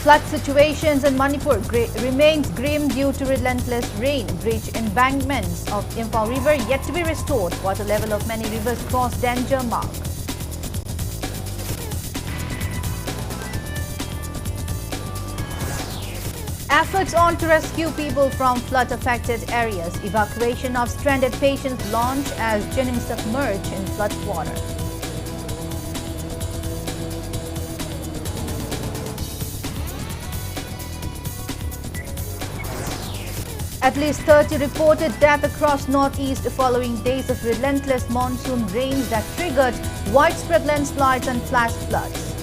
Flood situations in Manipur remains grim due to relentless rain. Breach embankments of Imphal River yet to be restored. Water level of many rivers cross danger mark. Efforts on to rescue people from flood-affected areas. Evacuation of stranded patients launched as Jennings submerged in flood water. At least 30 reported deaths across northeast following days of relentless monsoon rains that triggered widespread landslides and flash floods.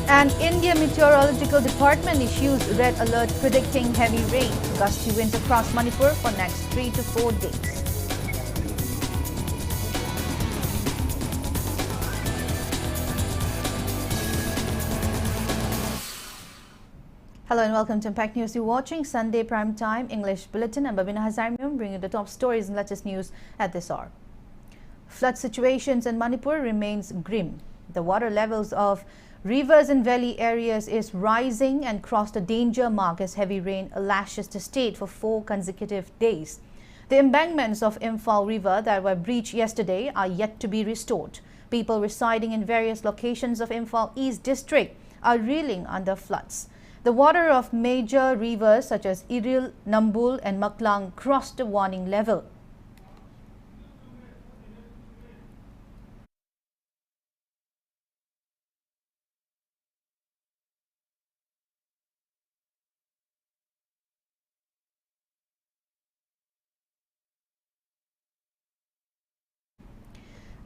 And India Meteorological Department issues red alert predicting heavy rain. Gusty winds across Manipur for next 3 to 4 days. Hello and welcome to Impact News. You're watching Sunday Prime Time English Bulletin. I'm BABINA HAJARIMAYUM bringing you the top stories and latest news at this hour. Flood situations in Manipur remains grim. The water levels of rivers and valley areas is rising and crossed a danger mark as heavy rain lashes the state for 4 consecutive days. The embankments of Imphal River that were breached yesterday are yet to be restored. People residing in various locations of Imphal East District are reeling under floods. The water of major rivers such as Iril, Nambul and Maklang crossed the warning level.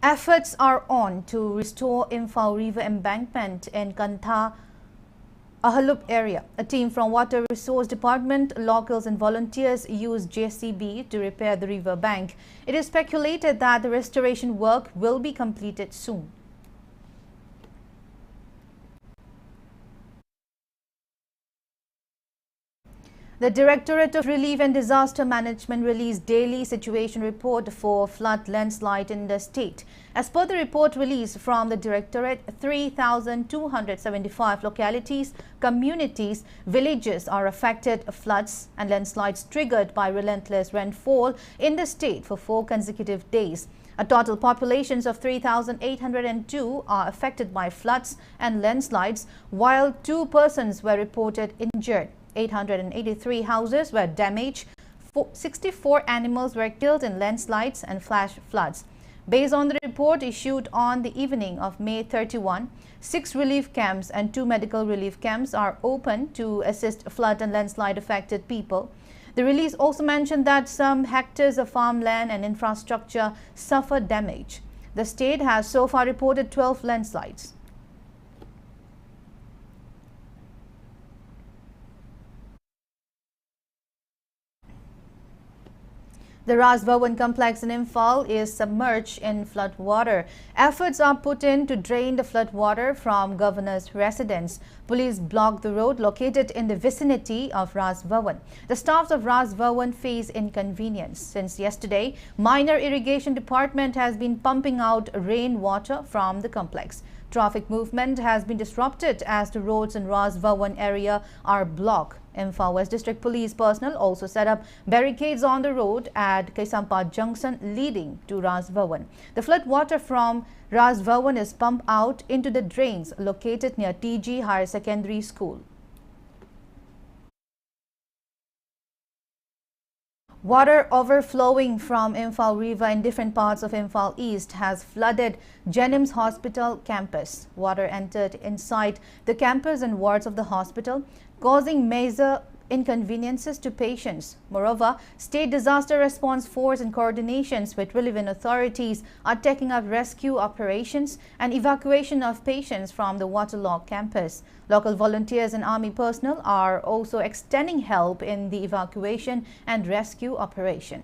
Efforts are on to restore Imphal River embankment in Kantha Ahalup area. A team from Water Resource Department, locals and volunteers used JCB to repair the river bank. It is speculated that the restoration work will be completed soon. The Directorate of Relief and Disaster Management released daily situation report for flood landslide in the state. As per the report released from the Directorate, 3,275 localities, communities, villages are affected floods and landslides triggered by relentless rainfall in the state for 4 consecutive days. A total populations of 3,802 are affected by floods and landslides, while 2 persons were reported injured. 883 houses were damaged, 64 animals were killed in landslides and flash floods. Based on the report issued on the evening of May 31, 6 relief camps and 2 medical relief camps are open to assist flood and landslide affected people. The release also mentioned that some hectares of farmland and infrastructure suffered damage. The state has so far reported 12 landslides. The Raj Bhawan complex in Imphal is submerged in flood water. Efforts are put in to drain the flood water from governor's residence. Police blocked the road located in the vicinity of Raj Bhawan. The staffs of Raj Bhawan face inconvenience. Since yesterday, minor irrigation department has been pumping out rainwater from the complex. Traffic movement has been disrupted as the roads in Raj Bhawan area are blocked. Imphal West District Police personnel also set up barricades on the road at Kaisampa Junction leading to Raj Bhawan. The flood water from Raj Bhawan is pumped out into the drains located near TG Higher Secondary School. Water overflowing from Imphal River in different parts of Imphal East has flooded Jennings Hospital campus. Water entered inside the campus and wards of the hospital, causing major inconveniences to patients. Moreover, State Disaster Response Force in coordinations with relevant authorities are taking up rescue operations and evacuation of patients from the waterlogged campus. Local volunteers and army personnel are also extending help in the evacuation and rescue operation.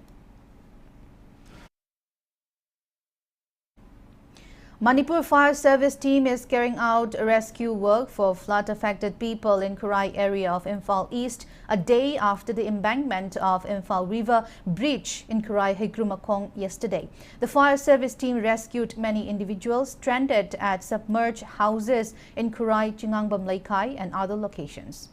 Manipur Fire Service team is carrying out rescue work for flood-affected people in Kurai area of Imphal East a day after the embankment of Imphal River breach in Kurai Hegrumakong yesterday. The fire service team rescued many individuals stranded at submerged houses in Kurai, Chingangbam Laikai and other locations.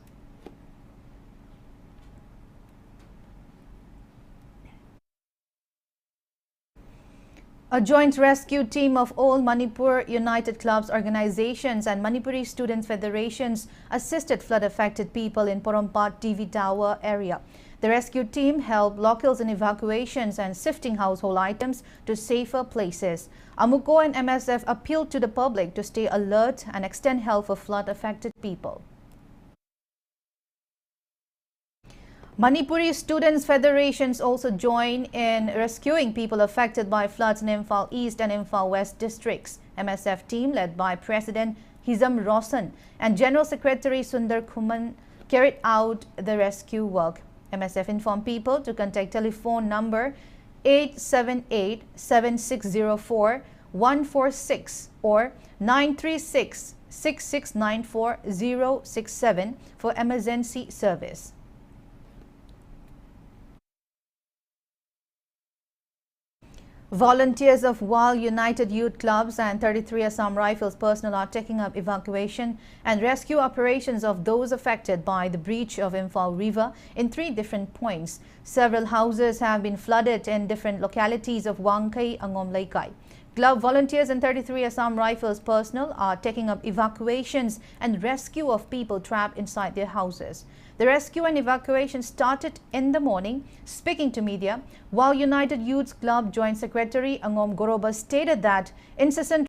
A joint rescue team of all Manipur United Clubs organizations and Manipuri Student Federations assisted flood-affected people in Porompat TV Tower area. The rescue team helped locals in evacuations and shifting household items to safer places. Amuko and MSF appealed to the public to stay alert and extend help for flood-affected people. Manipuri Students Federations also join in rescuing people affected by floods in Imphal East and Imphal West districts. MSF team led by President Hizam Roshan and General Secretary Sundar Kuman carried out the rescue work. MSF informed people to contact telephone number 878-7604-146 or 936-6694-067 for emergency service. Volunteers of WAL United Youth Clubs and 33 Assam Rifles personnel are taking up evacuation and rescue operations of those affected by the breach of Imphal River in 3 different points. Several houses have been flooded in different localities of Wangkai, Angom Laikai. Club volunteers and 33 Assam Rifles personnel are taking up evacuations and rescue of people trapped inside their houses. The rescue and evacuation started in the morning. Speaking to media, WAL United Youth Club Joint Secretary Angom Goroba stated that incessant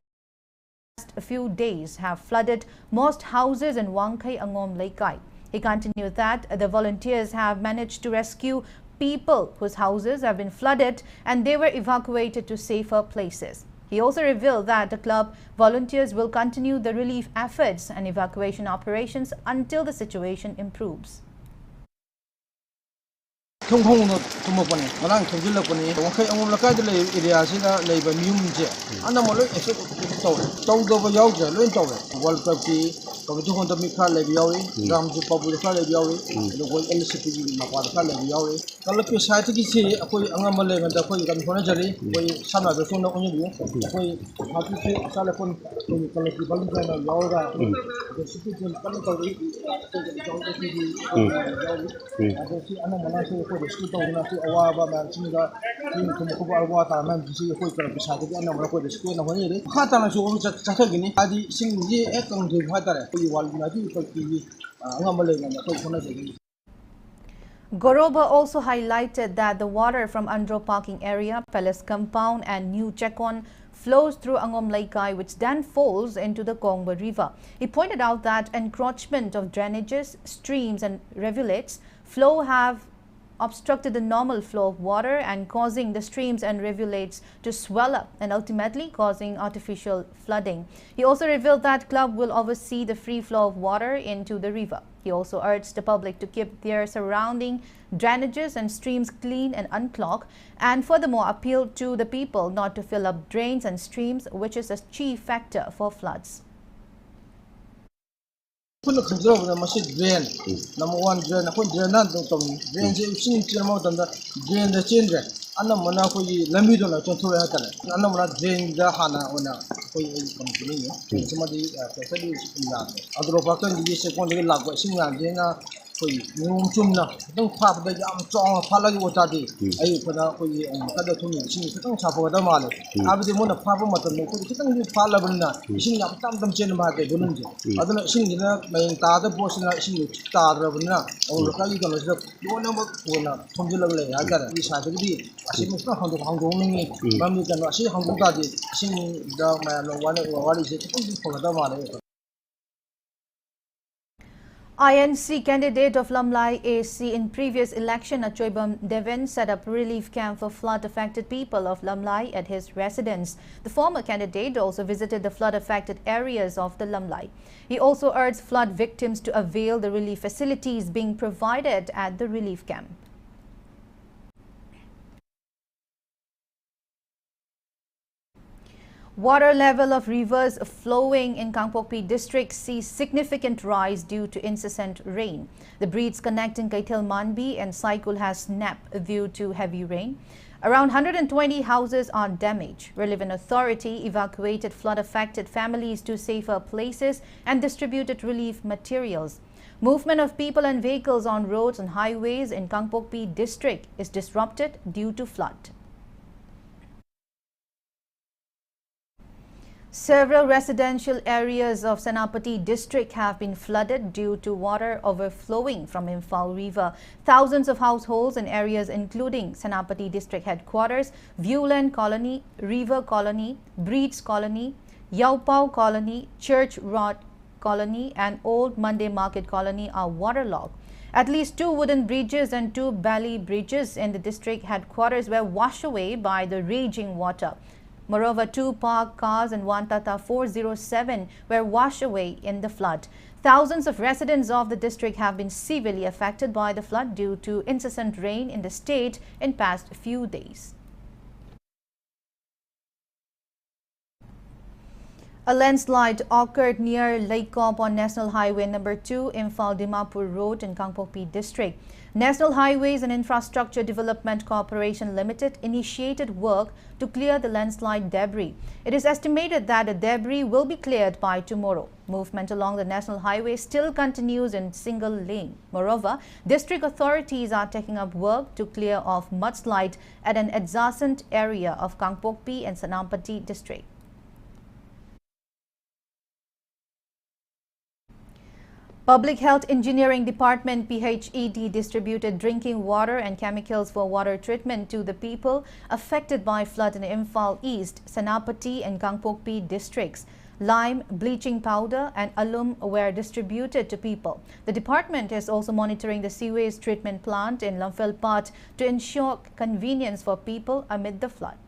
a few days have flooded most houses in Wangkai, Angom Laikai. He continued that the volunteers have managed to rescue people whose houses have been flooded and they were evacuated to safer places. He also revealed that the club volunteers will continue the relief efforts and evacuation operations until the situation improves. Goroba also highlighted that the water from Andro parking area, Palace compound and New Chekon flows through Angom Laikai, which then falls into the Kongba River. He pointed out that encroachment of drainages, streams and rivulets flow have obstructed the normal flow of water and causing the streams and rivulets to swell up and ultimately causing artificial flooding. He also revealed that club will oversee the free flow of water into the river. He also urged the public to keep their surrounding drainages and streams clean and unclogged, and furthermore appealed to the people not to fill up drains and streams, which is a chief factor for floods. Drain. Number 1, drain. Drain not drain. Drain the children. Anamana lambi don't know to Anamana drain the Hana on a company. Somebody Agropakan, the secondary lab, Singa, Chumna, don't pop the yam strong Palagotati. I put up with you on other to me. She don't suffer the mother. I was the one of Papa Matan, sitting with Palabana, singing up some cinema, the Bununji. Other singing my father portion of she star of Na or Kalikan, one number one from the Lay. I got it. I said, she must not have the Hongong, Mammy can see Hongong, singing the man or what is it for the mother. INC candidate of Lamlai AC in previous election, Achoibam Devin, set up relief camp for flood-affected people of Lamlai at his residence. The former candidate also visited the flood-affected areas of the Lamlai. He also urged flood victims to avail the relief facilities being provided at the relief camp. Water level of rivers flowing in Kangpokpi district sees significant rise due to incessant rain. The bridge connecting Kaithal Manbi and Saikul has snapped due to heavy rain. Around 120 houses are damaged. Relevant authority evacuated flood-affected families to safer places and distributed relief materials. Movement of people and vehicles on roads and highways in Kangpokpi district is disrupted due to flood. Several residential areas of Senapati district have been flooded due to water overflowing from Imphal River. Thousands of households in areas including Senapati district headquarters, Viewland Colony, River Colony, Breeds Colony, Yaupao Colony, Church Road Colony and Old Monday Market Colony are waterlogged. At least 2 wooden bridges and 2 belly bridges in the district headquarters were washed away by the raging water. Moreover, 2 parked cars and 1 Tata 407 were washed away in the flood. Thousands of residents of the district have been severely affected by the flood due to incessant rain in the state in past few days. A landslide occurred near Laikop on National Highway No. 2, Imphal Dimapur Road in Kangpokpi district. National Highways and Infrastructure Development Corporation Limited initiated work to clear the landslide debris. It is estimated that the debris will be cleared by tomorrow. Movement along the National Highway still continues in single lane. Moreover, district authorities are taking up work to clear off mudslide at an adjacent area of Kangpokpi and Senapati district. Public Health Engineering Department PHED distributed drinking water and chemicals for water treatment to the people affected by flood in Imphal East, Senapati and Kangpokpi districts. Lime, bleaching powder and alum were distributed to people. The department is also monitoring the sewage treatment plant in Lamphel to ensure convenience for people amid the flood.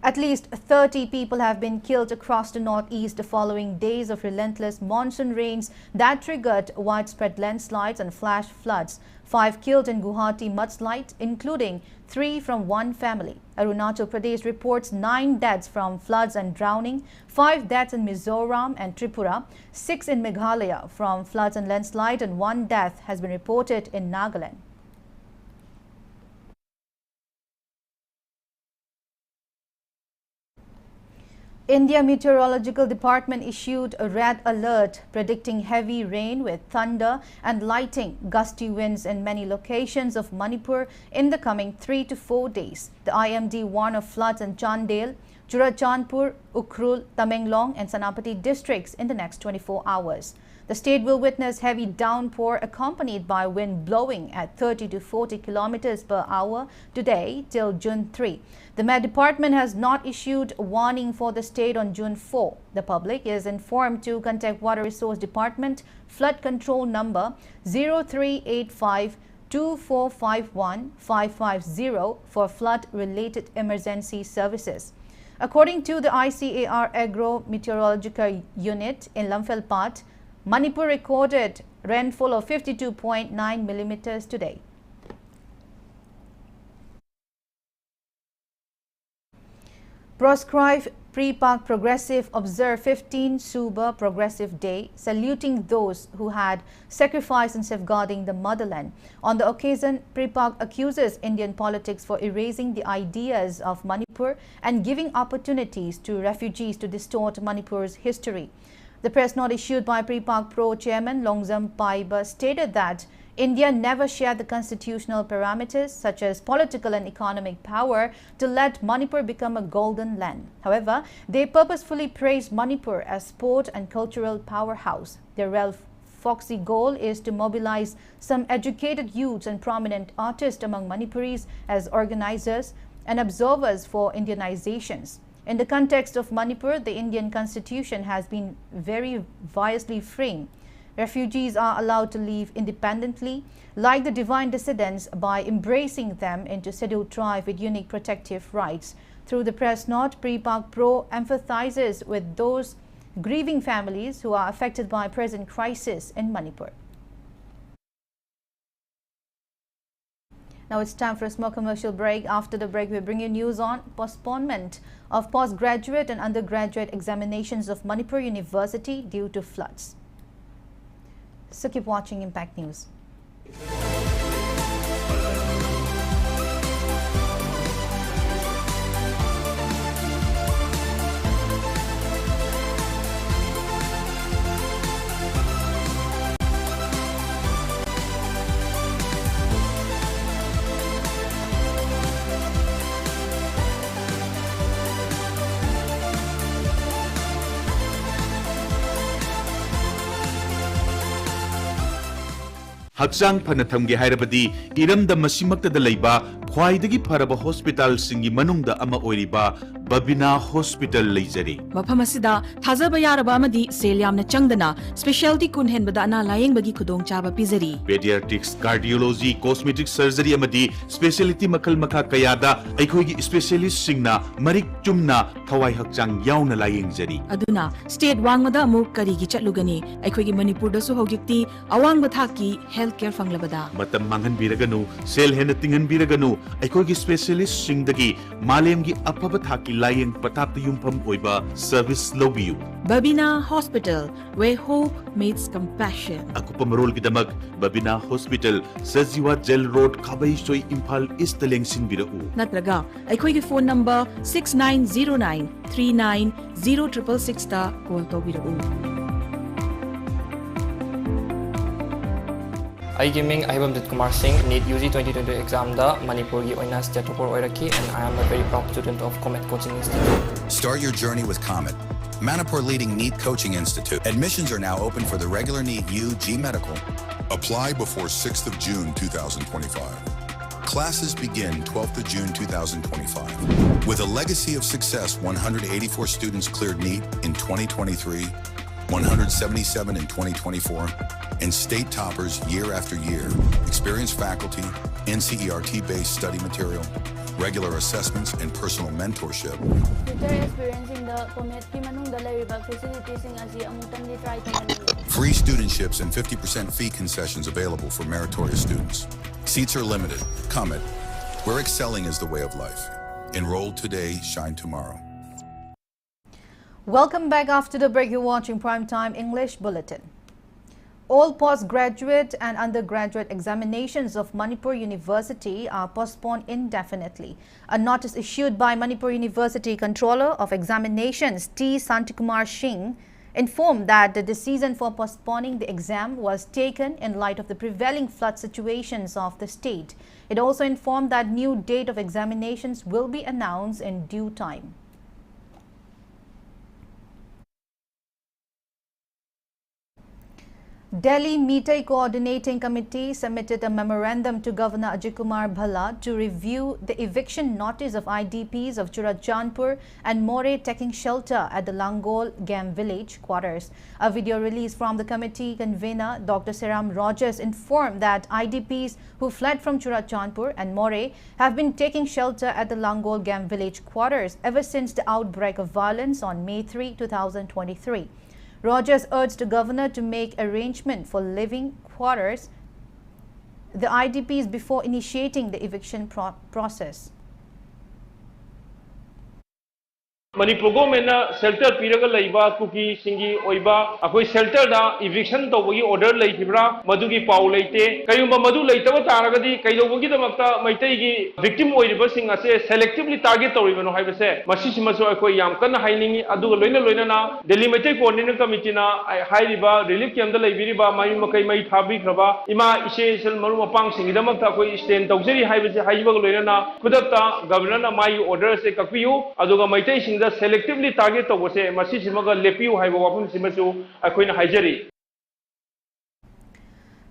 At least 30 people have been killed across the northeast following days of relentless monsoon rains that triggered widespread landslides and flash floods. 5 killed in Guwahati mudslide, including 3 from one family. Arunachal Pradesh reports 9 deaths from floods and drowning, 5 deaths in Mizoram and Tripura, 6 in Meghalaya from floods and landslide, and 1 death has been reported in Nagaland. India Meteorological Department issued a red alert predicting heavy rain with thunder and lightning, gusty winds in many locations of Manipur in the coming 3 to 4 days. The IMD warned of floods in Chandel, Churachandpur, Ukhrul, Tamenglong and Senapati districts in the next 24 hours. The state will witness heavy downpour accompanied by wind blowing at 30 to 40 kilometers per hour today till June 3. The Met Department has not issued a warning for the state on June 4. The public is informed to contact Water Resource Department flood control number 0385 2451 550 for flood-related emergency services. According to the ICAR Agro Meteorological Unit in Lamphel, Manipur recorded rainfall of 52.9 millimeters today. Proscribed Pre-Pak Progressive observed 15 Suba Progressive Day, saluting those who had sacrificed in safeguarding the motherland. On the occasion, Pre-Pak accuses Indian politics for erasing the ideas of Manipur and giving opportunities to refugees to distort Manipur's history. The press note issued by Pre-Pak Pro Chairman Longzam Paiba stated that India never shared the constitutional parameters such as political and economic power to let Manipur become a golden land. However, they purposefully praised Manipur as sport and cultural powerhouse. Their foxy goal is to mobilize some educated youths and prominent artists among Manipuris as organizers and observers for Indianizations. In the context of Manipur, the Indian constitution has been very variously framed. Refugees are allowed to live independently, like the divine descendants, by embracing them into scheduled tribe with unique protective rights. Through the press note, Pre-Pak Pro emphasizes with those grieving families who are affected by present crisis in Manipur. Now it's time for a small commercial break. After the break, we bring you news on postponement of postgraduate and undergraduate examinations of Manipur University due to floods. So keep watching Impact News. Hakchang Panatamge Hairabadi, Iramda Masimakta de Laiba, Kwaidagi Paraba Hospital Singi Manungda Ama Oiriba, BABINA Hospital Lizari. Mapamasida, Tazabayarabamadi, Seliamna Changdana, Specialty Kunhen Badana Lying Bagi Kudong Chaba Pizari. Pediatrics, Cardiology, Cosmetic Surgery Amadi, Specialty Makal Maka Kayada, Aikogi Specialist Singna, Marik Chumna, Kawai Hakchang Yauna Lying Zari. Aduna, State Wangmada Muk Karigi Chatlugani, Aikogi Manipur Dasu Hogikti, Awang Bataki, Healthcare Fanglabada. Matam Mangan Biraganu, Sel Henatingan Biraganu, Aikogi Specialist Singdagi, Malemgi Apabataki Lying Patata Yumpam Oiba, Service Lobiu. BABINA Hospital, where hope meets compassion. Akupamarol Gidamag, BABINA Hospital, Saziwa Gel Road, Kabay Soy Impal Istaleng Sinbirau. Natraga, Aikogi phone number 6909 390666 ta call to Birau. I gaming Ahibamjit Kumar Singh, NEET UG 2022 exam da Manipur gi oina state topper oiraki, and I am a very proud student of Comet Coaching Institute. Start your journey with Comet, Manipur leading NEET Coaching Institute. Admissions are now open for the regular NEET UG Medical. Apply before 6th of June 2025. Classes begin 12th of June 2025. With a legacy of success, 184 students cleared NEET in 2023, 177 in 2024, and state toppers year after year. Experienced faculty, NCERT-based study material, regular assessments, and personal mentorship. Free studentships and 50% fee concessions available for meritorious students. Seats are limited. Comet, where excelling is the way of life. Enroll today, shine tomorrow. Welcome back. After the break, you're watching Primetime English Bulletin. All postgraduate and undergraduate examinations of Manipur University are postponed indefinitely. A notice issued by Manipur University Controller of Examinations T. Santikumar Singh informed that the decision for postponing the exam was taken in light of the prevailing flood situations of the state. It also informed that new date of examinations will be announced in due time. Delhi Meetai Coordinating Committee submitted a memorandum to Governor Ajay Kumar Bhalla to review the eviction notice of IDPs of Churachandpur and More taking shelter at the Langol Gam village quarters. A video release from the committee convener Dr. Seram Rogers informed that IDPs who fled from Churachandpur and More have been taking shelter at the Langol Gam village quarters ever since the outbreak of violence on May 3, 2023. Rogers urged the governor to make arrangement for living quarters the IDPs before initiating the eviction process. Manipur government shelter piraga laiba kuki singi oiba akoi shelter da eviction tawagi order laitibra madugi paw leite kayumba madu leitaba taragadi kaidogi damakta maitai gi victim oiriba sing ase selectively target tawribano haibase masi simaso akoi yam kana hainingi aduga loina na Delhi Maitai Coordinating Committee na hairiba relief camp da laibiriba mai makai mai thabi kraba ima essential maru mapang singi damakta akoi stand tawjeri haibase haiba loina na kudakta governor na mai order se kakpiu aduga maitai sing selectively target to was a message lepiu haiwapun simasu akoina hajari.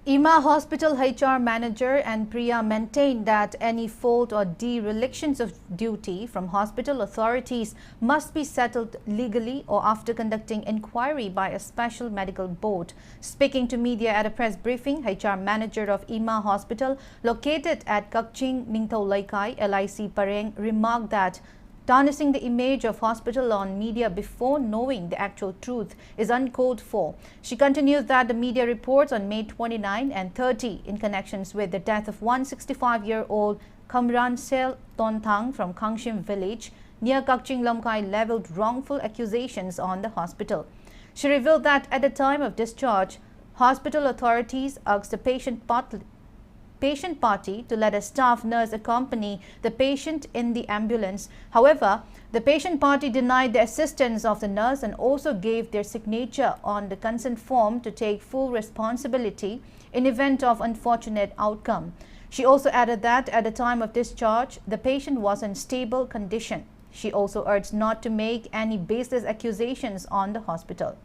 IMA Hospital HR manager and Priya maintained that any fault or derelictions of duty from hospital authorities must be settled legally or after conducting inquiry by a special medical board. Speaking to media at a press briefing, HR manager of IMA Hospital located at Kakching Ningthau Laikai, LIC Pareng, remarked that Tarnishing the image of hospital on media before knowing the actual truth is uncalled for. She continues that the media reports on May 29 and 30 in connections with the death of 165-year-old Kamran Sel Tontang from Kangshim village near Kakching Lamkai leveled wrongful accusations on the hospital. She revealed that at the time of discharge, hospital authorities asked the patient party to let a staff nurse accompany the patient in the ambulance. However, the patient party denied the assistance of the nurse and also gave their signature on the consent form to take full responsibility in event of unfortunate outcome. She also added that at the time of discharge, the patient was in stable condition. She also urged not to make any baseless accusations on the hospital.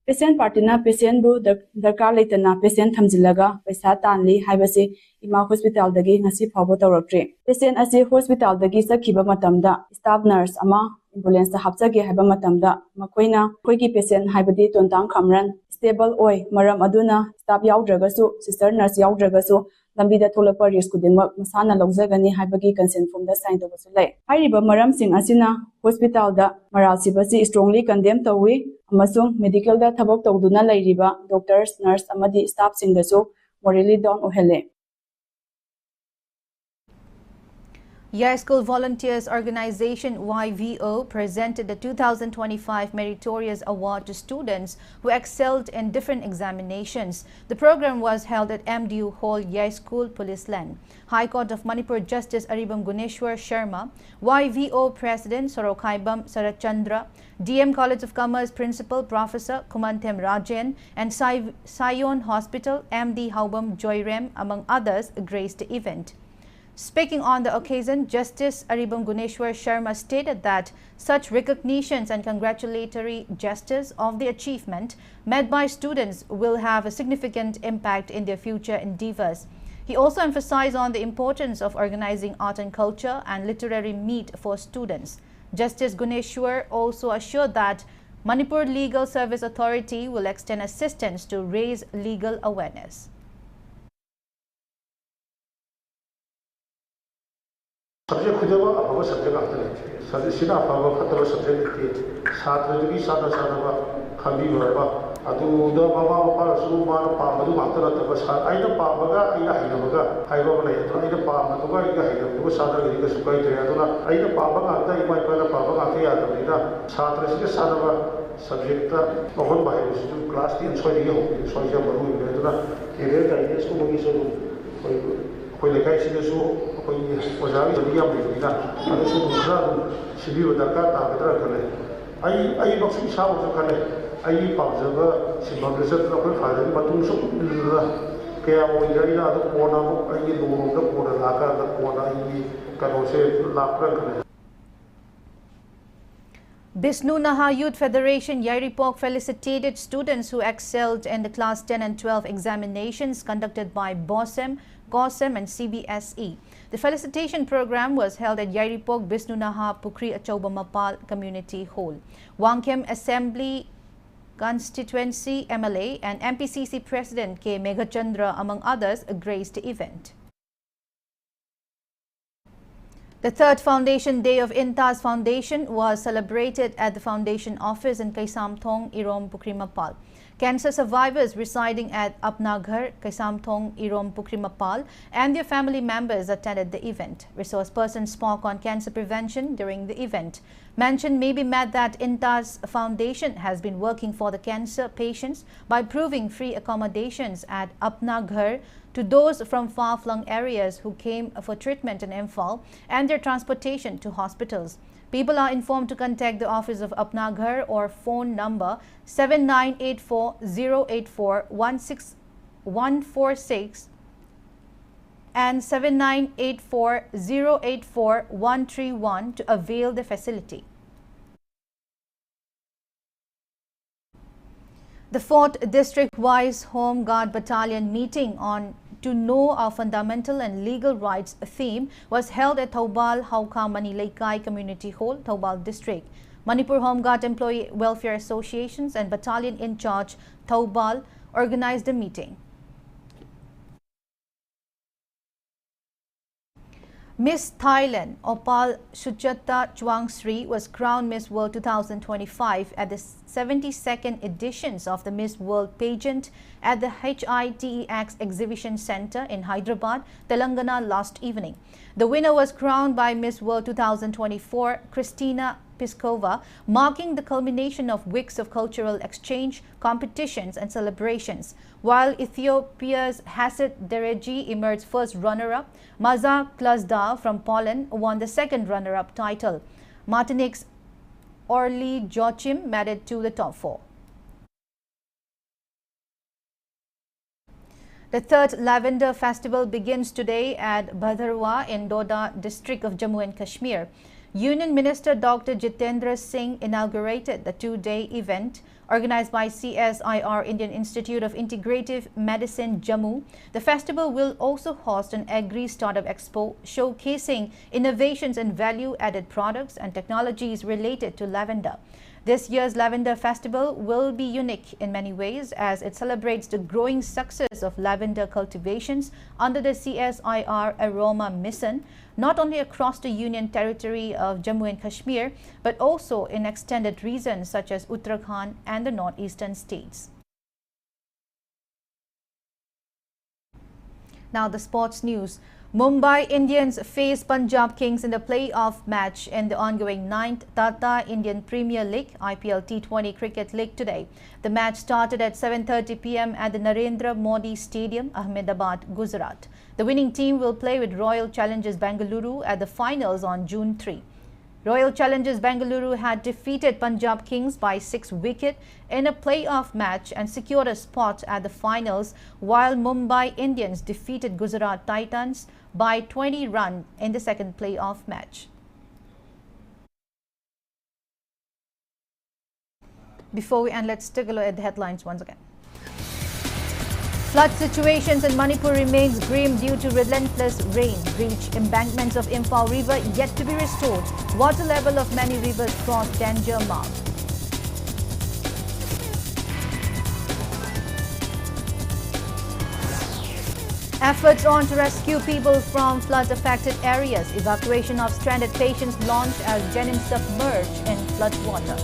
Patient party na patient bu darkar leitana patient thamjilaga paisa tanli haibasi ima hospital dagi ngasi phabo tawrakre. Patient asi hospital dagi sakhiba matamda staff nurse ama ambulance ta hapchage haiba matamda makoina koigi patient haibadi Tontang Kamran stable oi maram aduna staff yaudragasu sister nurse yaudragasu lambida tholapa risk kudingma masana lawjagani haibagi consent form da sign tobasu lai. Hairiba maram sing asina hospital da maral sibasi strongly condemn tawi amasung medical da thabok tawduna lairiba doctors nurse amadi staff sing dasu morally down ohele. Yai School Volunteers Organization YVO presented the 2025 Meritorious Award to students who excelled in different examinations. The program was held at MDU Hall, Yai School, Police Land. High Court of Manipur Justice Aribam Guneshwar Sharma, YVO President Sorokhaibam Sarachandra, DM College of Commerce Principal Professor Kumantem Rajan, and Sayon Hospital MD Haubam Joyrem, among others, graced the event. Speaking on the occasion, Justice Aribam Guneshwar Sharma stated that such recognitions and congratulatory gestures of the achievement made by students will have a significant impact in their future endeavors. He also emphasized on the importance of organizing art and culture and literary meet for students. Justice Guneshwar also assured that Manipur Legal Service Authority will extend assistance to raise legal awareness. Subject khudaba ababa subject after subject sina ababa khataba subject ke chhatra jogi sada khambi barba adu da baba pa su ma pa madu matra ta sa aina pa baga aina haina baga haiba bana to aina pa ma to ga ina haina to sada ga su kai tre aduna aina pa baga ta ima pa pa baga ke ya to ina chhatra sike sada subject ta bahut bai su class 3 soi ge ho soi ja baru ina aduna ke ga ina su mo gi so koi lekai sine su koi ozari jodi yam leina adu su khra sibi wadaka ta bedra khale ai baksu sa ho khale ai pa jaga sibam result na koi faida matung su kaya mo yari na adu kona mo ai do da kona la ka da kona ai kano se la pra khale. Bisnu Naha Youth Federation Yairipok felicitated students who excelled in the class 10 and 12 examinations conducted by BOSEM, COSEM and CBSE. The felicitation program was held at Yairipok Bisnu Naha Pukri Achauba Mapal Community Hall. Wangkem Assembly Constituency MLA and MPCC President K. Meghachandra, among others, graced the event. The third Foundation Day of INTA's Foundation was celebrated at the Foundation Office in Kaisamthong, Irom, Pukrimapal. Cancer survivors residing at Apnaghar, Kaisamthong, Irom, Pukrimapal and their family members attended the event. Resource persons spoke on cancer prevention during the event. Mention may be made that INTA's Foundation has been working for the cancer patients by proving free accommodations at Apnaghar to those from far-flung areas who came for treatment in Imphal and their transportation to hospitals. People are informed to contact the office of Apnaghar or phone number 7984-084-146 and 7984-084-131 to avail the facility. The 4th District-wise Home Guard Battalion meeting on To Know Our Fundamental and Legal Rights theme was held at Thoubal Hauka Manilaikai Community Hall, Thoubal District. Manipur Home Guard Employee Welfare Associations and Battalion in Charge Thoubal organized the meeting. Miss Thailand Opal Suchata Chuangsri was crowned Miss World 2025 at the 72nd editions of the Miss World pageant at the HITEX Exhibition Center in Hyderabad, Telangana last evening. The winner was crowned by Miss World 2024 Kristina Piskova, marking the culmination of weeks of cultural exchange, competitions and celebrations. While Ethiopia's Haset Dereji emerged first runner-up, Maza Klazda from Poland won the second runner-up title. Martinique's Orly Joachim made it to the top 4. The third Lavender Festival begins today at Bhadarwa in Doda district of Jammu and Kashmir. Union Minister Dr. Jitendra Singh inaugurated the two-day event organized by CSIR Indian Institute of Integrative Medicine, Jammu. The festival will also host an Agri Startup Expo showcasing innovations and value-added products and technologies related to lavender. This year's Lavender Festival will be unique in many ways as it celebrates the growing success of lavender cultivations under the CSIR Aroma Mission, not only across the Union Territory of Jammu and Kashmir, but also in extended regions such as Uttarakhand and the northeastern states. Now the sports news. Mumbai Indians face Punjab Kings in the playoff match in the ongoing 9th Tata Indian Premier League IPL T20 Cricket League today. The match started at 7:30 p.m. at the Narendra Modi Stadium, Ahmedabad, Gujarat. The winning team will play with Royal Challengers Bengaluru at the finals on June 3. Royal Challengers Bengaluru had defeated Punjab Kings by 6 wickets in a playoff match and secured a spot at the finals, while Mumbai Indians defeated Gujarat Titans by 20 runs in the second playoff match. Before we end, let's take a look at the headlines once again. Flood situations in Manipur remains grim due to relentless rain. Breach embankments of Imphal River yet to be restored. Water level of many rivers cross danger mark. Efforts on to rescue people from flood-affected areas. Evacuation of stranded patients launched as Jenin submerged in flood water.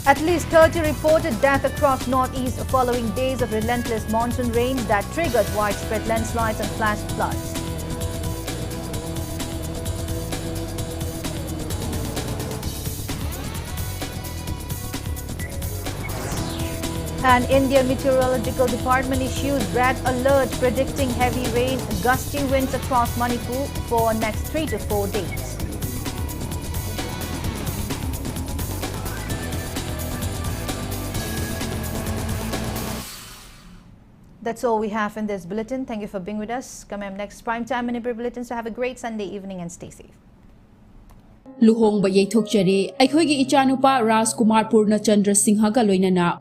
At least 30 reported deaths across northeast following days of relentless monsoon rains that triggered widespread landslides and flash floods. And Indian Meteorological Department issues red alert predicting heavy rain, gusty winds across Manipur for next 3 to 4 days. That's all we have in this bulletin. Thank you for being with us. Coming up next, Primetime Manipur Bulletin. So have a great Sunday evening and stay safe. Luhong ba yaitok jare, aikhoigi ichanupa Rajkumar Purnachandra Singha ga loinana